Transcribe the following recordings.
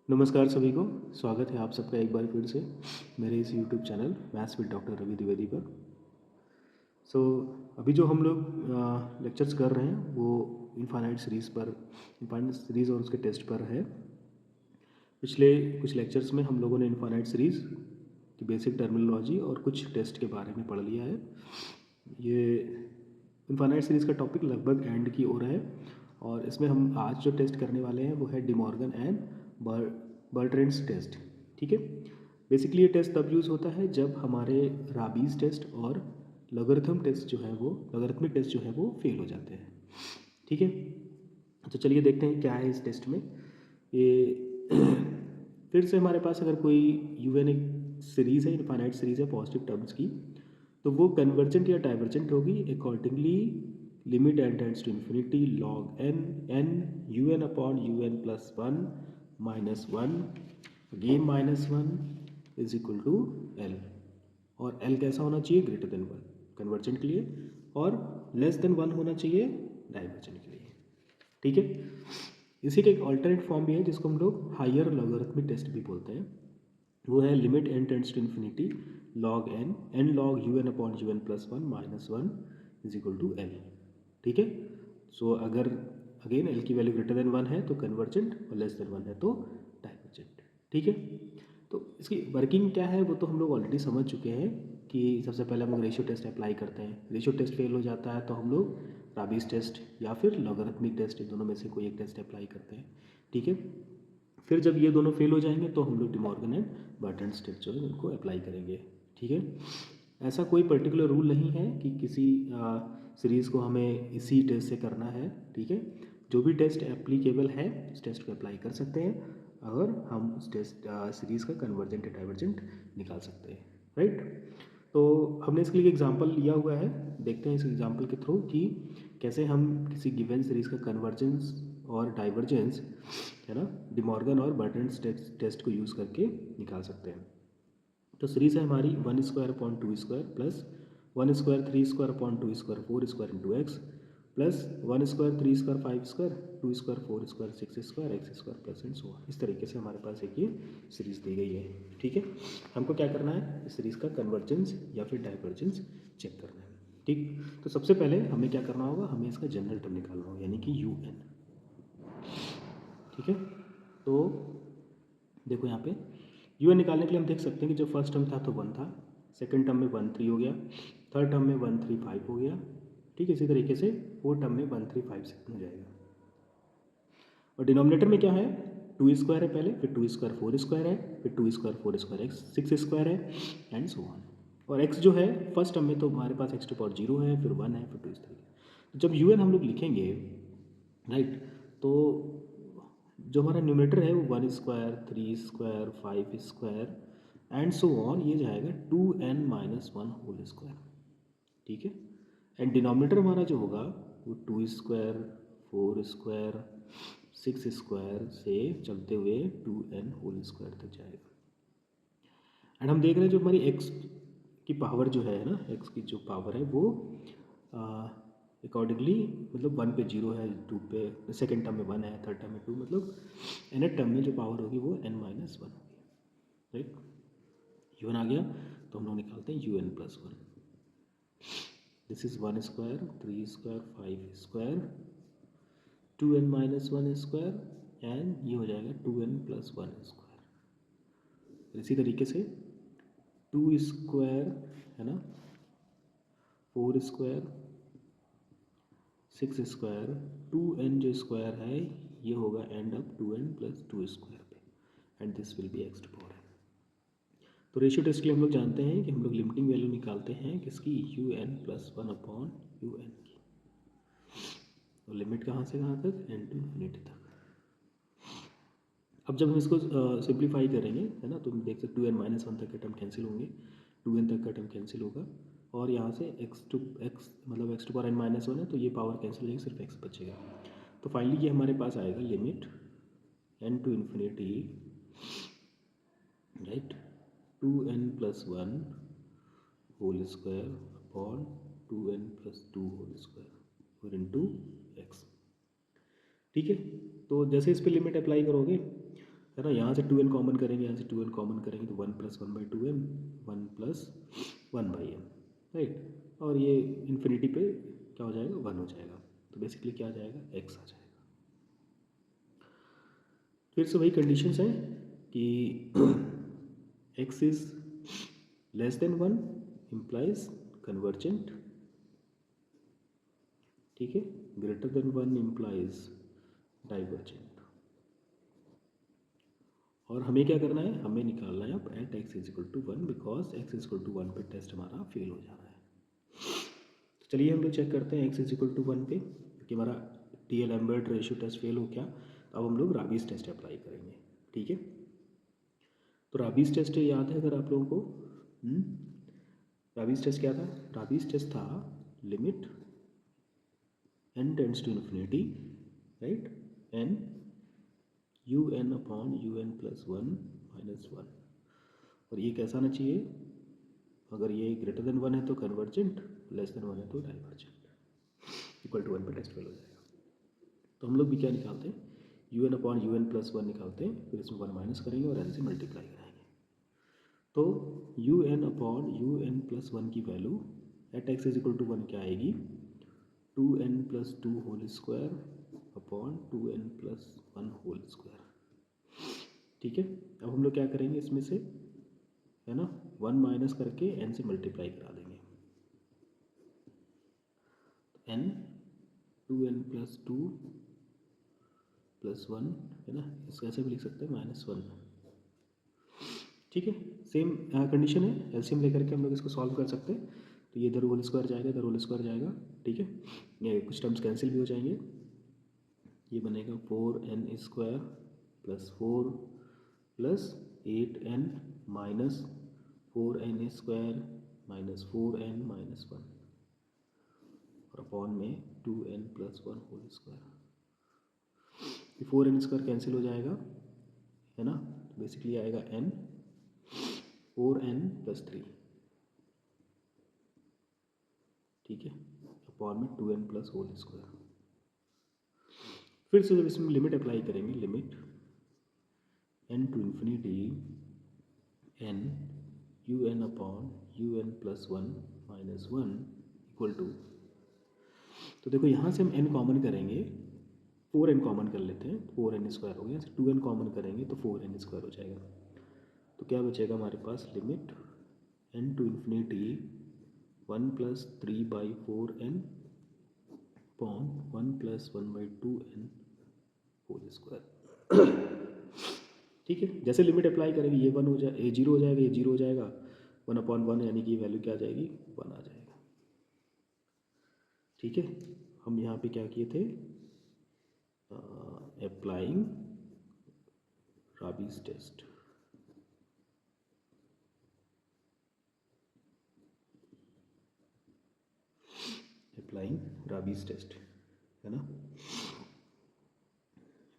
नमस्कार सभी को। स्वागत है आप सबका एक बार फिर से मेरे इस YouTube channel maths with doctor Ravi Dwivedi पर। अभी जो हम लोग लेक्चर्स कर रहे हैं वो इनफाइनाइट सीरीज़ और उसके टेस्ट पर है। पिछले कुछ लेक्चर्स में हम लोगों ने इनफाइनाइट सीरीज़ की बेसिक टर्मिनोलॉजी और कुछ टेस्ट के बारे में पढ़ लिया है। ये इनफाइनाइट सीरीज़ का टॉपिक लगभग एंड की ओर है और इसमें हम आज जो टेस्ट करने वाले हैं वो है डी मॉर्गन एंड बर्ट्रेंड्स टेस्ट। ठीक है। बेसिकली ये टेस्ट तब यूज़ होता है जब हमारे राबीज़ टेस्ट और लॉगरिथम टेस्ट जो है वो लॉगरिथमिक टेस्ट जो है वो फेल हो जाते हैं। ठीक है। तो चलिए देखते हैं क्या है इस टेस्ट में। ये फिर से हमारे पास अगर कोई यूएन एक सीरीज़ है, इनफाइनाइट सीरीज़ है पॉजिटिव टर्म्स की, तो वो कन्वर्जेंट या डाइवर्जेंट होगी accordingly limit n tends to infinity log n u n upon u n plus one minus one again minus one is equal to L. और L कैसा होना चाहिए? ग्रेटर देन वन कन्वर्जेंट के लिए और less than one होना चाहिए divergent के लिए। ठीक है। इसी का एक ऑल्टरनेट फॉर्म भी है जिसको हम लोग हायर लॉगरिथमिक टेस्ट भी बोलते हैं। वो है limit n tends to infinity log n log u n upon u n plus one minus one is equal to L. ठीक है। सो अगर अगेन एल की वैल्यू ग्रेटर देन वन है तो कन्वर्जेंट और लेस देन वन है तो divergent. ठीक है। तो इसकी वर्किंग क्या है वो तो हम लोग ऑलरेडी समझ चुके हैं कि सबसे पहले हम लोग रेशियो टेस्ट अप्लाई करते हैं। रेशियो टेस्ट फेल हो जाता है तो हम लोग राबीज टेस्ट या फिर लॉगरिथमिक टेस्ट, इन दोनों में से कोई एक टेस्ट अप्लाई करते हैं। ठीक है। फिर जब ये दोनों फेल हो जाएंगे तो हम लोग डी मॉर्गन एंड बर्ट्रेंड्स टेस्ट जो है उनको अप्लाई करेंगे। ठीक है। ऐसा कोई पर्टिकुलर रूल नहीं है कि किसी सीरीज़ को हमें इसी टेस्ट से करना है। ठीक है। जो भी टेस्ट एप्लीकेबल है उस टेस्ट को अप्लाई कर सकते हैं अगर हम उस टेस्ट सीरीज़ का कन्वर्जेंट या डाइवर्जेंट निकाल सकते हैं। राइट। तो हमने इसके लिए एग्जांपल लिया हुआ है। देखते हैं इस एग्जांपल के थ्रू कि कैसे हम किसी गिवन सीरीज़ का कन्वर्जेंस और डाइवर्जेंस है ना डी मॉर्गन और बर्ट्रेंड्स टेस्ट को यूज़ करके निकाल सकते हैं। तो सीरीज़ है हमारी one square upon two square plus one square three square upon two square four square into x plus one square three square five square two square four square six square x square plus and so on. इस तरीके से हमारे पास एक ये series दी गई है। ठीक है। हमको क्या करना है? इस सीरीज़ का कन्वर्जेंस या फिर डाइवर्जेंस चेक करना है। ठीक। तो सबसे पहले हमें क्या करना होगा? हमें इसका जनरल टर्म निकालना होगा यानी कि यू एन। ठीक है। तो देखो यहाँ पे यू एन निकालने के लिए हम देख सकते हैं कि जो फर्स्ट टर्म था तो वन था, सेकंड टर्म में वन थ्री हो गया, थर्ड टर्म में वन थ्री फाइव हो गया। ठीक है। इसी तरीके से फोर्थ टर्म में वन थ्री फाइव सेवन हो जाएगा। और डिनोमिनेटर में क्या है? टू स्क्वायर है पहले, फिर टू स्क्वायर फोर स्क्वायर है, फिर two square four square x six square है एंड सो ऑन। और एक्स जो है फर्स्ट टर्म में तो हमारे पास एक्स टू पावर जीरो है, फिर वन है, फिर टू इस तरीके। तो जब यू एन हम लोग लिखेंगे राइट, तो जो हमारा न्यूमरेटर है वो one square three square five square and so on ये जाएगा two n minus one whole square. ठीक है। एंड डिनोमिनेटर हमारा जो होगा वो two square four square six square से चलते हुए टू एन होल स्क्वायर तक जाएगा। एंड हम देख रहे हैं जो हमारी एक्स की पावर जो है ना, एक्स की जो पावर है वो अकॉर्डिंगली मतलब वन पे जीरो है, टू पे सेकेंड टर्म में वन है, थर्ड टर्म में टू, मतलब एन टर्म में जो पावर होगी वो एन माइनस वन होगी। राइट। यू एन आ गया तो हम लोग निकालते हैं u n plus one. This is one square three square five square two n minus one square and ये हो जाएगा two n plus one square. इसी तरीके से टू स्क्वायर है ना, four square six square two n जो square है ये होगा and up to n plus two square पे and this will be x to power n. तो रेशियो टेस्ट के लिए हम लोग जानते हैं कि हम लोग लिमिटिंग वैल्यू निकालते हैं किसकी? U n plus one upon u n की। तो लिमिट कहाँ से कहाँ तक? एन टू इन्फिनिटी तक। अब जब हम इसको सिंप्लीफाई करेंगे है ना, तो हम देख सकते टू एन माइनस वन तक का टर्म कैंसिल होंगे, टू एन तक का टर्म कैंसिल होगा और यहाँ से एक्स टू एक्स मतलब x to power n minus one है तो ये पावर कैंसिल हो जाएगी, सिर्फ एक्स बचेगा। तो फाइनली ये हमारे पास आएगा limit n to infinity right two n plus one whole square upon two n plus two whole square और इंटू एक्स। ठीक है। तो जैसे इस पर लिमिट अप्लाई करोगे है ना। यहाँ से 2n कॉमन करेंगे, यहाँ से 2n कॉमन करेंगे तो 1 + 1/2m, 1 + 1/m, राइट। और ये इन्फिनिटी पे क्या हो जाएगा, 1 हो जाएगा। तो बेसिकली क्या आ जाएगा, x आ जाएगा। फिर से वही कंडीशंस हैं कि x is less than 1 implies convergent, ठीक है, ग्रेटर देन 1 इम्प्लाइज डाइवर्जेंट। और हमें क्या करना है, हमें निकालना है अब एट x = 1, बिकॉज x = 1 पे टेस्ट हमारा फेल हो जा रहा है। तो चलिए हम लोग चेक करते हैं x = 1 पे, क्योंकि हमारा DL-Lambert रेशियो टेस्ट फेल हो गया। अब हम लोग राबीज टेस्ट अप्लाई करेंगे, ठीक है। तो राबीज टेस्ट याद है अगर आप लोगों को, राबीज टेस्ट क्या था, राबीज टेस्ट था limit n tends to infinity, right, n un/un + 1 - 1। और ये कैसा आना चाहिए, अगर ये ग्रेटर देन 1 है तो कन्वर्जेंट, लेस देन 1 है तो डाइवर्जेंट, = 1 पे टेस्ट फेल हो जाएगा। तो हम लोग भी क्या निकालते हैं, un/un + 1 निकालते हैं, फिर इसमें 1 माइनस करेंगे और n से मल्टीप्लाई कराएंगे। तो un/un + 1 की वैल्यू एट x = 1 क्या आएगी, 2n + 2 whole square upon 2n + 1 whole square, ठीक है। अब हम लोग क्या करेंगे इसमें से, है ना, 1 माइनस करके n से मल्टीप्लाई करा देंगे। n 2n + 2 + 1, है ना, इसको ऐसे भी लिख सकते हैं -1, ठीक है। सेम कंडीशन है, एलसीएम लेकर के हम लोग इसको सॉल्व कर सकते हैं। तो ये इधर होल स्क्वायर जाएगा, इधर होल स्क्वायर जाएगा, ठीक है। ये कुछ टर्म्स कैंसिल भी हो जाएंगे, ये बनेगा 4n² + 4 + 8n - 4n² - 4n - 1 और अपॉन में 2n + 1 whole square. 4n² cancel हो जाएगा, है ना, बेसिकली आएगा n 4n + 3, ठीक है, अपॉन में 2n + होल स्क्वायर। फिर से जब इसमें लिमिट अप्लाई करेंगे, limit n to infinity n un/un + 1 - 1 equal to, तो देखो यहाँ से हम n कॉमन करेंगे, 4n कॉमन कर लेते हैं, 4n² हो गया, 2n कॉमन करेंगे तो 4n² हो जाएगा। तो क्या बचेगा हमारे पास, limit n to infinity 1 + 3/4n upon 1 + 1/2n whole square, ठीक है। जैसे लिमिट अप्लाई करेंगे ये 1 हो जाए, ये 0 हो जाएगा, ये 0 हो जाएगा, 1/1 यानी कि वैल्यू क्या आ जाएगी, 1 आ जाएगा, ठीक है। हम यहाँ पे क्या किए थे, applying Raabe's test, applying Raabe's test, है ना,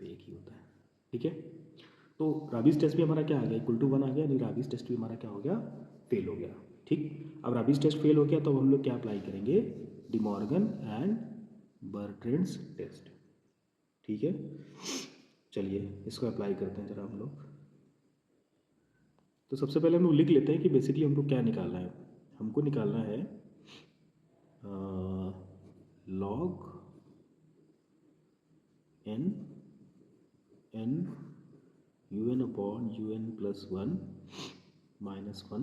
पे एक ही होता है, ठीक है। तो राबीज टेस्ट भी हमारा क्या आ गया, =1 आ गया, यानी राबीज टेस्ट भी हमारा क्या हो गया, फेल हो गया, ठीक। अब राबीज टेस्ट फेल हो गया तो हम लोग क्या अप्लाई करेंगे, डी मॉर्गन एंड बर्ट्रेंड्स टेस्ट, ठीक है। चलिए इसको अप्लाई करते हैं जरा हम लोग। तो सबसे पहले हम लोग लिख लेते हैं कि बेसिकली हमको क्या निकालना है, हमको निकालना है log n un/un + 1 - 1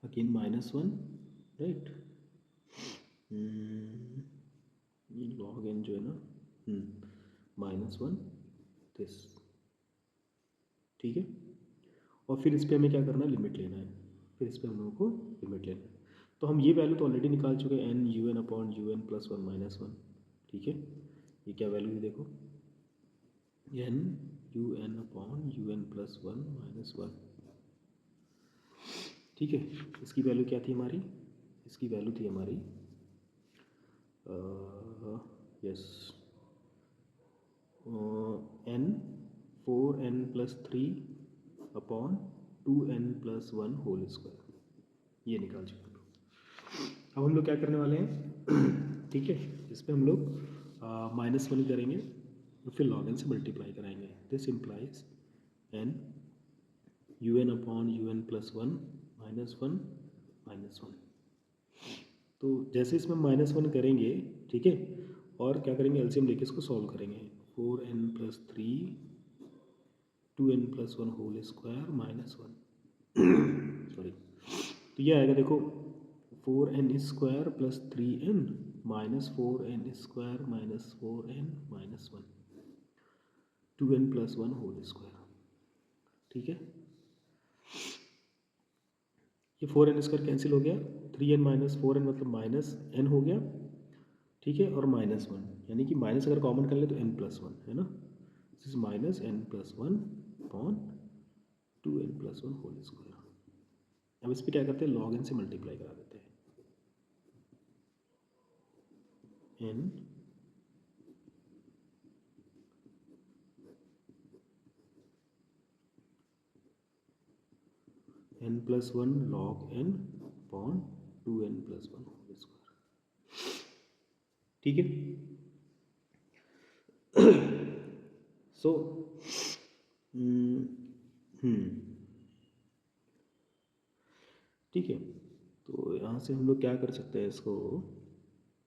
again -1, right. ये log n जो है ना, -1 दिस, ठीक है। और फिर इस पर हमें क्या करना है, लिमिट लेना है, फिर इस पर हम लोगों को लिमिट लेना है। तो हम ये वैल्यू तो ऑलरेडी निकाल चुके हैं, n un/un + 1 - 1, ठीक है। ये क्या वैल्यू है देखो, n un/un + 1 - 1, ठीक है। इसकी वैल्यू क्या थी हमारी, इसकी वैल्यू थी हमारी yes n 4n + 3 upon 2n + 1 whole square, ये निकाल चुके हैं। अब हम लोग क्या करने वाले हैं, ठीक है, इस पर हम लोग -1 करेंगे, और फिर log n से मल्टीप्लाई कराएंगे. This implies n un upon un plus one minus one minus one. तो जैसे इसमें -1 करेंगे, ठीक है, और क्या करेंगे, एलसीएम लेके इसको सॉल्व करेंगे. 4n plus 3 2n plus one whole square minus one. Sorry, तो ये आएगा देखो 4n square plus 3n minus 4n square minus 4n minus one 2n plus one whole square. ठीक है, ये 4n स्क्वायर कैंसिल हो गया, 3n माइनस 4n मतलब माइनस n हो गया. ठीक है, और माइनस वन, यानी कि माइनस अगर कॉमन कर ले तो n प्लस वन है ना. This is minus n plus one upon 2n plus one whole square. अब इस पर क्या करते हैं, log n से मल्टीप्लाई करा देते हैं. n plus one log n upon 2n plus one whole square. ठीक है, सो ठीक है, तो यहाँ से हम लोग क्या कर सकते हैं इसको,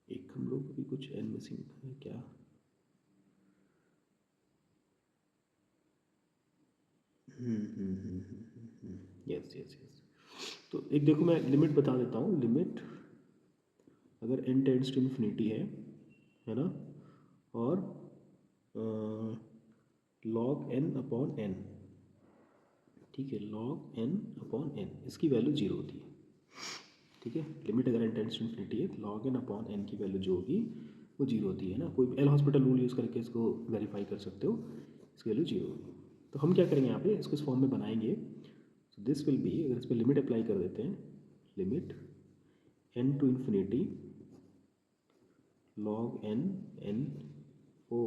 एक हम लोग अभी कुछ n मिसिंग है क्या, यस यस यस. तो एक देखो मैं लिमिट बता देता हूँ. लिमिट अगर n टेंड्स टू इन्फिनिटी है ना, और log n अपॉन n, ठीक है, log n अपॉन n, इसकी वैल्यू 0 होती है. ठीक है, लिमिट अगर n टेंड्स टू इन्फिनिटी है, log n अपॉन n की वैल्यू जो होगी वो 0 होती है ना. कोई एल हॉस्पिटल रूल यूज़ करके इसको वेरीफाई कर सकते हो, इसकी वैल्यू 0 होगी. तो हम क्या करेंगे यहाँ पे, इसको इस फॉर्म में बनाएंगे. सो दिस विल बी, अगर इस पर लिमिट अप्लाई कर देते हैं, limit n to infinity log n ओ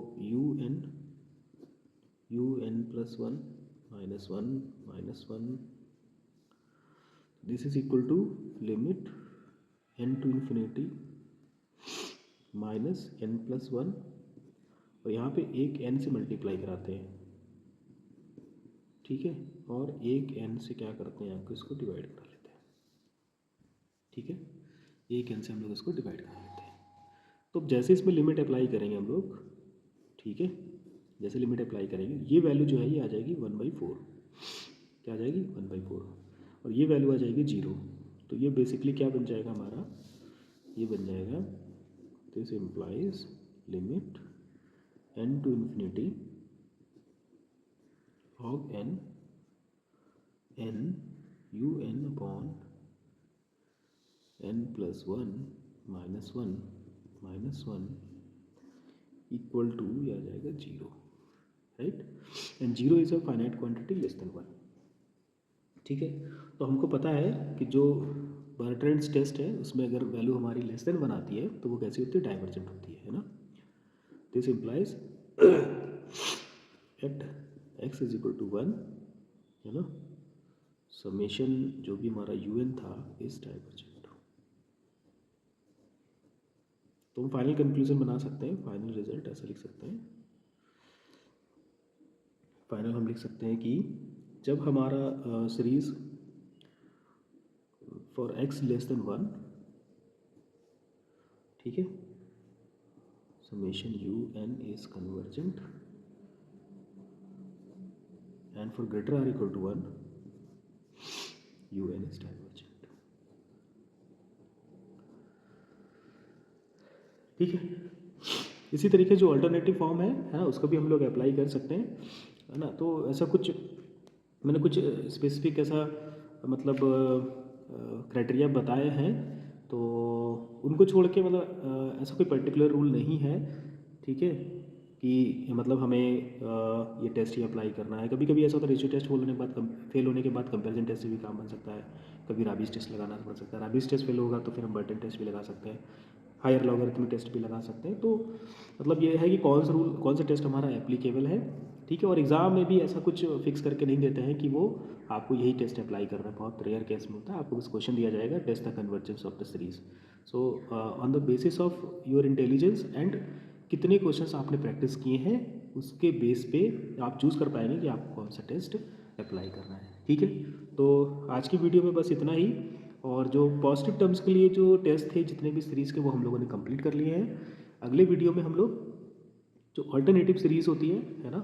un plus one minus one. This is equal to limit n to infinity minus n plus one, और यहाँ पे एक n से मल्टीप्लाई कराते हैं. ठीक है, और एक n से क्या करते हैं, आपको इसको डिवाइड करा लेते हैं. ठीक है, एक n से हम लोग इसको डिवाइड करा लेते हैं. तो जैसे इसमें लिमिट अप्लाई करेंगे हम लोग, ठीक है, जैसे लिमिट अप्लाई करेंगे, ये वैल्यू जो है ये आ जाएगी 1/4. क्या आ जाएगी, 1/4, और ये वैल्यू आ जाएगी 0. तो ये बेसिकली क्या बन जाएगा हमारा, ये बन जाएगा, this implies limit n to infinity log n un upon n plus one minus one equal to, ये आ जाएगा 0, right. And 0 is a finite quantity less than 1. ठीक है, तो हमको पता है कि जो बर्ट्रैंड्स टेस्ट है उसमें अगर वैल्यू हमारी लेस देन 1 आती है तो वो कैसी होती है, डाइवर्जेंट होती है ना. This implies at x is equal to 1 है ना, समेशन जो भी हमारा un था इज डाइवर्जेंट. तो हम फाइनल कंक्लूजन बना सकते हैं, फाइनल रिजल्ट ऐसा लिख सकते हैं. फाइनल हम लिख सकते हैं कि जब हमारा series for x less than 1, ठीक है, summation un is convergent, and for greater or equal to 1 un is divergent. ठीक है, इसी तरीके जो अल्टरनेटिव फॉर्म है ना, उसको भी हम लोग अप्लाई कर सकते हैं, है ना. तो ऐसा कुछ मैंने कुछ स्पेसिफिक ऐसा मतलब क्राइटेरिया बताए हैं, तो उनको छोड़ के मतलब ऐसा कोई पर्टिकुलर रूल नहीं है. ठीक है, कि मतलब हमें ये टेस्ट ही अप्लाई करना है. कभी कभी ऐसा होता है, रेशियो टेस्ट होने के बाद फेल होने के बाद कंपैरिजन टेस्ट से भी काम बन सकता है. कभी राबीज टेस्ट लगाना पड़ सकता है, राबीज टेस्ट फेल होगा तो फिर हम बर्टन टेस्ट भी लगा सकते हैं, हायर लॉगरिथमिक टेस्ट भी लगा सकते हैं. तो मतलब ये है कि कौन सा टेस्ट हमारा एप्लीकेबल है. ठीक है, और एग्ज़ाम में भी ऐसा कुछ फिक्स करके नहीं देते हैं कि वो आपको यही टेस्ट अप्लाई करना है. बहुत रेयर केस में होता है, आपको बस क्वेश्चन दिया जाएगा, test the convergence of the series. So on the basis of your intelligence and कितने क्वेश्चंस आपने प्रैक्टिस किए हैं उसके बेस पे आप चूज़ कर पाएंगे कि आपको कौन सा टेस्ट अप्लाई करना है। ठीक है, तो आज की वीडियो में बस इतना ही। और जो पॉजिटिव टर्म्स के लिए जो टेस्ट थे जितने भी सीरीज़ के वो हम लोगों ने कंप्लीट कर लिए हैं। अगले वीडियो में हम लोग जो अल्टरनेटिव सीरीज़ होती है ना,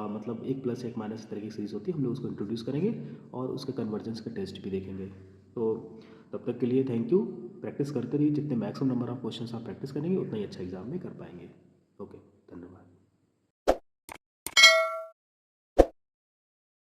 मतलब 1 प्लस 1 माइनस इस तरह की सीरीज़ होती है, हम लोग उसको इंट्रोड्यूस करेंगे और उसके कन्वर्जेंस का टेस्ट भी देखेंगे। तो तब तक के लिए थैंक यू। प्रैक्टिस करते रहिए, जितने मैक्सिमम नंबर ऑफ क्वेश्चंस आप प्रैक्टिस करेंगे उतना ही अच्छा एग्जाम में कर पाएंगे।